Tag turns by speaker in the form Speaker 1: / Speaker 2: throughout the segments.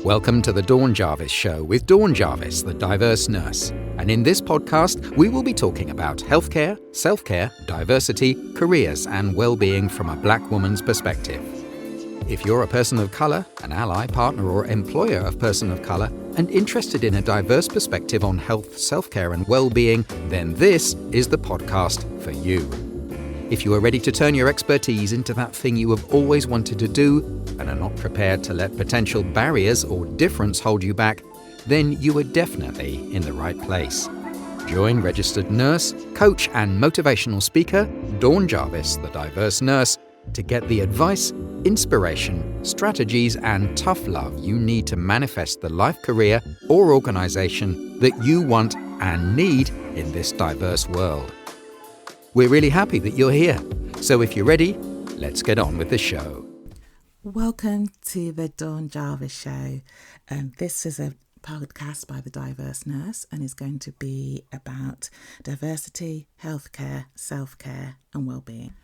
Speaker 1: Welcome to the Dawn Jarvis Show with Dawn Jarvis, the diverse nurse. And in this podcast, we will be talking about healthcare, self-care, diversity, careers, and well-being from a black woman's perspective. If you're a person of colour, an ally, partner, or employer of person of colour, and interested in a diverse perspective on health, self-care, and well-being, then this is the podcast for you. If you are ready to turn your expertise into that thing you have always wanted to do and are not prepared to let potential barriers or difference hold you back, then you are definitely in the right place. Join registered nurse, coach and motivational speaker, Dawn Jarvis, the diverse nurse, to get the advice, inspiration, strategies and tough love you need to manifest the life, career or organisation that you want and need in this diverse world. We're really happy that you're here. So if you're ready, let's get on with the show.
Speaker 2: Welcome to the Dawn Jarvis Show. This is a podcast by the Diverse Nurse and is going to be about diversity, healthcare, self-care and well-being.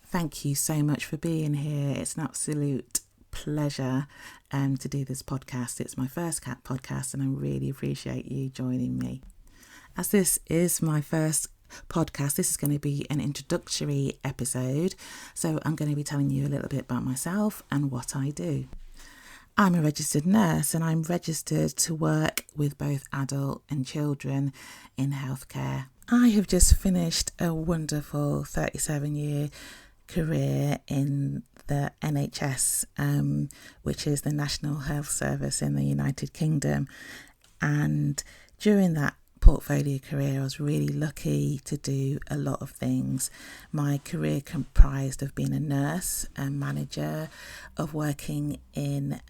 Speaker 2: Thank you so much for being here. It's an absolute pleasure to do this podcast. It's my first CAT podcast and I really appreciate you joining me. As this is my first podcast, this is going to be an introductory episode, so I'm going to be telling you a little bit about myself and what I do. I'm a registered nurse and I'm registered to work with both adult and children in healthcare. I have just finished a wonderful 37-year career in the NHS, which is the National Health Service in the United Kingdom, and during that portfolio career I was really lucky to do a lot of things. My career comprised of being a nurse and manager, of working in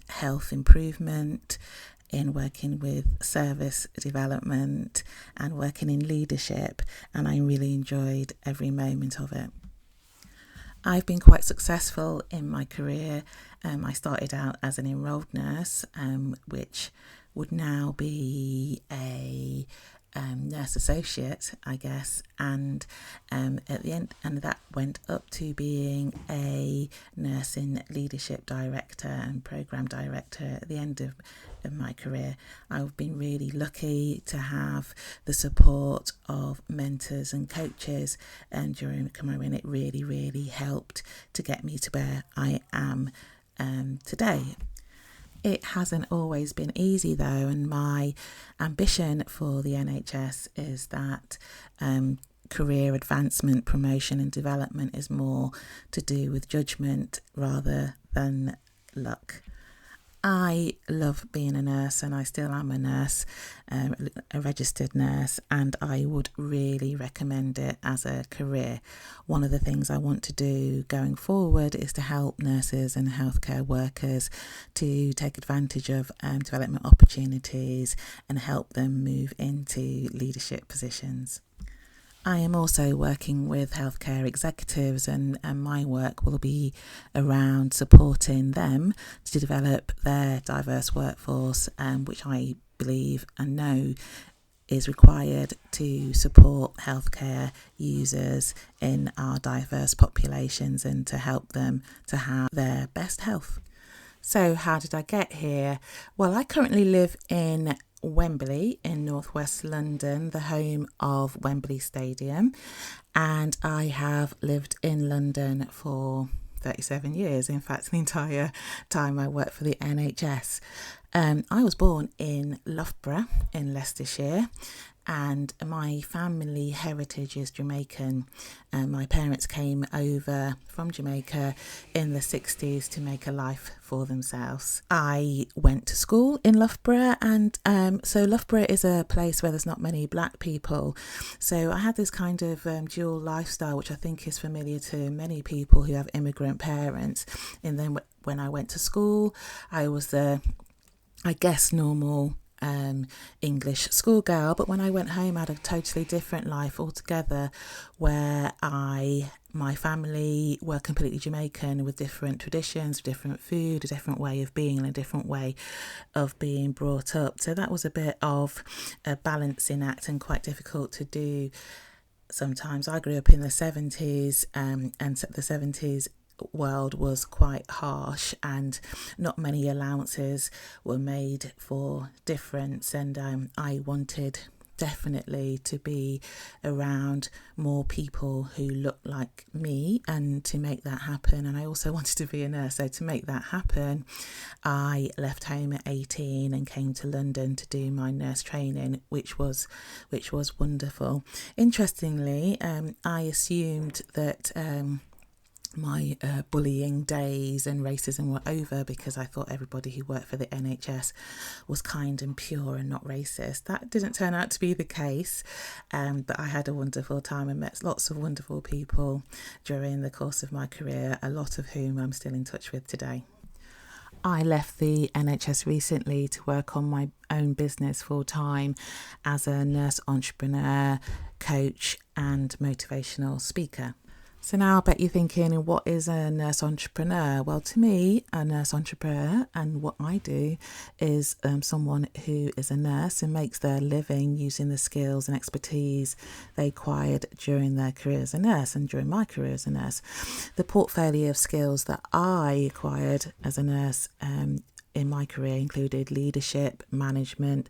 Speaker 2: health improvement, in working with service development and working in leadership, and I really enjoyed every moment of it. I've been quite successful in my career. I started out as an enrolled nurse, which would now be a nurse associate, I guess, and at the end, and that went up to being a nursing leadership director and program director at the end of my career. I've been really lucky to have the support of mentors and coaches, and during my career, and it really helped to get me to where I am today. It hasn't always been easy though, and my ambition for the NHS is that career advancement, promotion and development is more to do with judgment rather than luck. I love being a nurse and I still am a nurse, a registered nurse, and I would really recommend it as a career. One of the things I want to do going forward is to help nurses and healthcare workers to take advantage of development opportunities and help them move into leadership positions. I am also working with healthcare executives and my work will be around supporting them to develop their diverse workforce, which I believe and know is required to support healthcare users in our diverse populations and to help them to have their best health. So how did I get here? Well, I currently live in Wembley in northwest London, the home of Wembley Stadium, and I have lived in London for 37 years. In fact, the entire time I worked for the NHS. I was born in Loughborough in Leicestershire, and my family heritage is Jamaican. My parents came over from Jamaica in the 60s to make a life for themselves. I went to school in Loughborough, and so Loughborough is a place where there's not many black people. So I had this kind of dual lifestyle, which I think is familiar to many people who have immigrant parents. And then when I went to school, I was the, I guess, normal English schoolgirl, but when I went home I had a totally different life altogether, where my family were completely Jamaican with different traditions, different food, a different way of being and a different way of being brought up. So that was a bit of a balancing act and quite difficult to do sometimes. I grew up in the 70s and the 70s world was quite harsh, and not many allowances were made for difference, and I wanted definitely to be around more people who look like me and to make that happen. And I also wanted to be a nurse, so to make that happen I left home at 18 and came to London to do my nurse training, which was wonderful. Interestingly, I assumed that my bullying days and racism were over because I thought everybody who worked for the NHS was kind and pure and not racist. That didn't turn out to be the case, but I had a wonderful time and met lots of wonderful people during the course of my career, a lot of whom I'm still in touch with today. I left the NHS recently to work on my own business full time as a nurse entrepreneur, coach and motivational speaker. So now I bet you're thinking, what is a nurse entrepreneur? Well, to me, a nurse entrepreneur and what I do is someone who is a nurse and makes their living using the skills and expertise they acquired during their career as a nurse and during my career as a nurse. The portfolio of skills that I acquired as a nurse in my career included leadership, management,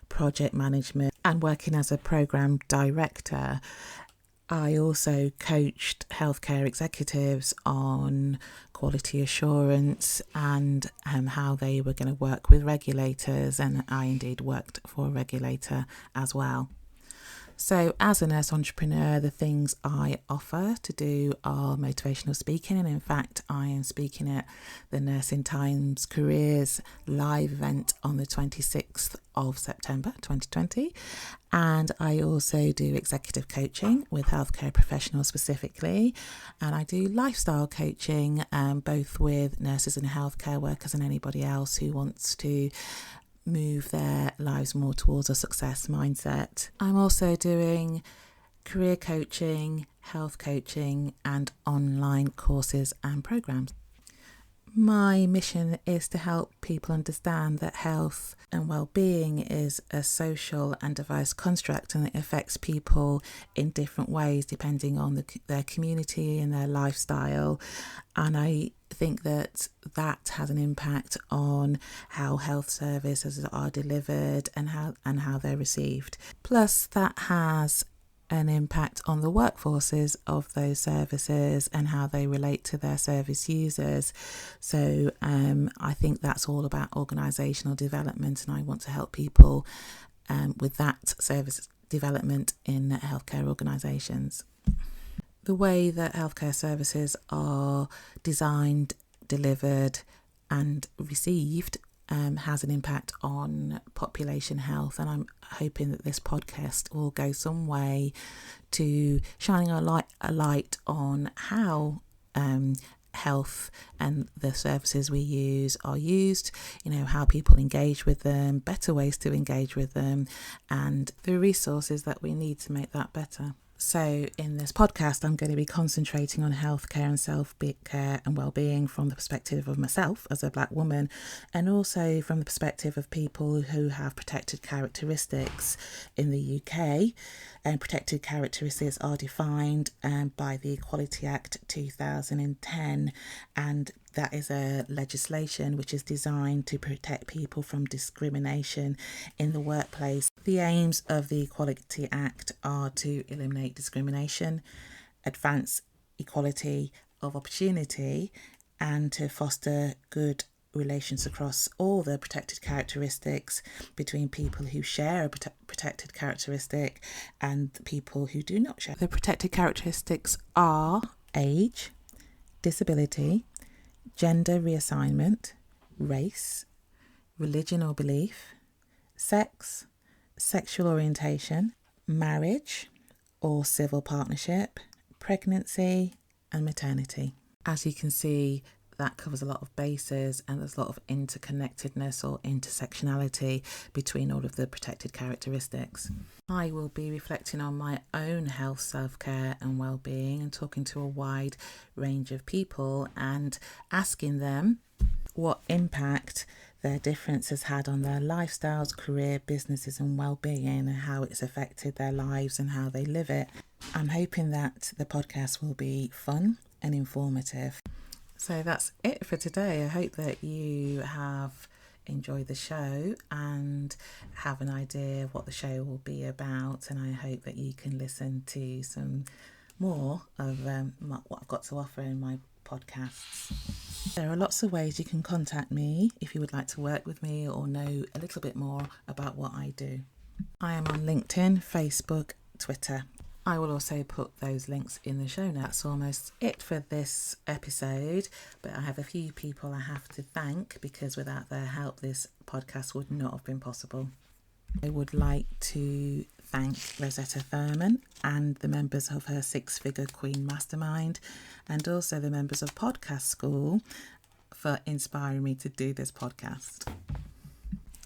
Speaker 2: project management, and working as a program director. I also coached healthcare executives on quality assurance and how they were going to work with regulators, and I indeed worked for a regulator as well. So as a nurse entrepreneur, the things I offer to do are motivational speaking, and in fact I am speaking at the Nursing Times Careers live event on the 26th of September 2020, and I also do executive coaching with healthcare professionals specifically, and I do lifestyle coaching both with nurses and healthcare workers and anybody else who wants to move their lives more towards a success mindset. I'm also doing career coaching, health coaching and online courses and programs. My mission is to help people understand that health and well-being is a social and diverse construct, and it affects people in different ways depending on their community and their lifestyle. And I think that has an impact on how health services are delivered and how they're received. Plus, that has an impact on the workforces of those services and how they relate to their service users. So I think that's all about organisational development, and I want to help people with that service development in healthcare organisations. The way that healthcare services are designed, delivered and received has an impact on population health, and I'm hoping that this podcast will go some way to shining a light on how health and the services we use are used, how people engage with them, better ways to engage with them, and the resources that we need to make that better. So in this podcast, I'm going to be concentrating on healthcare and self-care and well-being from the perspective of myself as a Black woman, and also from the perspective of people who have protected characteristics in the UK. And protected characteristics are defined by the Equality Act 2010, and that is a legislation which is designed to protect people from discrimination in the workplace. The aims of the Equality Act are to eliminate discrimination, advance equality of opportunity, and to foster good relations across all the protected characteristics between people who share a protected characteristic and people who do not share. The protected characteristics are age, disability, gender reassignment, race, religion or belief, sex, sexual orientation, marriage or civil partnership, pregnancy and maternity. As you can see, that covers a lot of bases, and there's a lot of interconnectedness or intersectionality between all of the protected characteristics. I will be reflecting on my own health, self-care and well-being, and talking to a wide range of people and asking them what impact their difference has had on their lifestyles, career, businesses and well-being, and how it's affected their lives and how they live it. I'm hoping that the podcast will be fun and informative. So that's it for today. I hope that you have enjoyed the show and have an idea of what the show will be about, and I hope that you can listen to some more of what I've got to offer in my podcasts. There are lots of ways you can contact me if you would like to work with me or know a little bit more about what I do. I am on LinkedIn, Facebook, Twitter. I will also put those links in the show notes. That's almost it for this episode, but I have a few people I have to thank because without their help this podcast would not have been possible. I would like to thank Rosetta Thurman and the members of her Six-Figure Queen Mastermind, and also the members of Podcast School for inspiring me to do this podcast.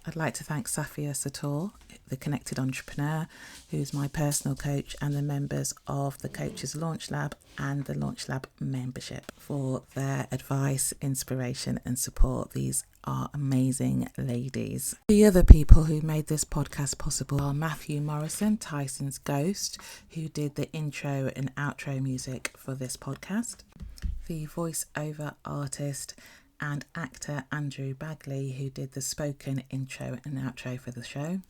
Speaker 2: I'd like to thank Safia Sator, the Connected Entrepreneur, who's my personal coach, and the members of the Coaches Launch Lab and the Launch Lab membership for their advice, inspiration and support. These are amazing ladies. The other people who made this podcast possible are Matthew Morrison, Tyson's Ghost, who did the intro and outro music for this podcast, the voiceover artist and actor Andrew Bagley, who did the spoken intro and outro for the show,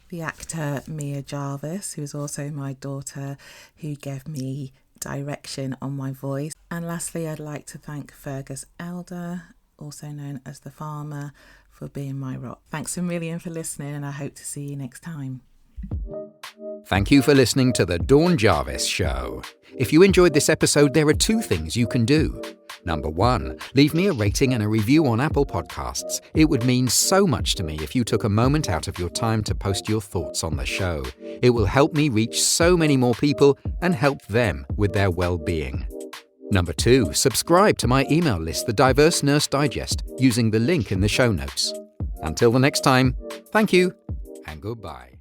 Speaker 2: the actor Mia Jarvis, who is also my daughter, who gave me direction on my voice, and lastly I'd like to thank Fergus Elder, also known as the Farmer, for being my rock. Thanks a million for listening, and I hope to see you next time.
Speaker 1: Thank you for listening to the Dawn Jarvis Show. If you enjoyed this episode, there are 2 things you can do. Number 1, leave me a rating and a review on Apple Podcasts. It would mean so much to me if you took a moment out of your time to post your thoughts on the show. It will help me reach so many more people and help them with their well-being. Number 2, subscribe to my email list, the Diverse Nurse Digest, using the link in the show notes. Until the next time, thank you and goodbye.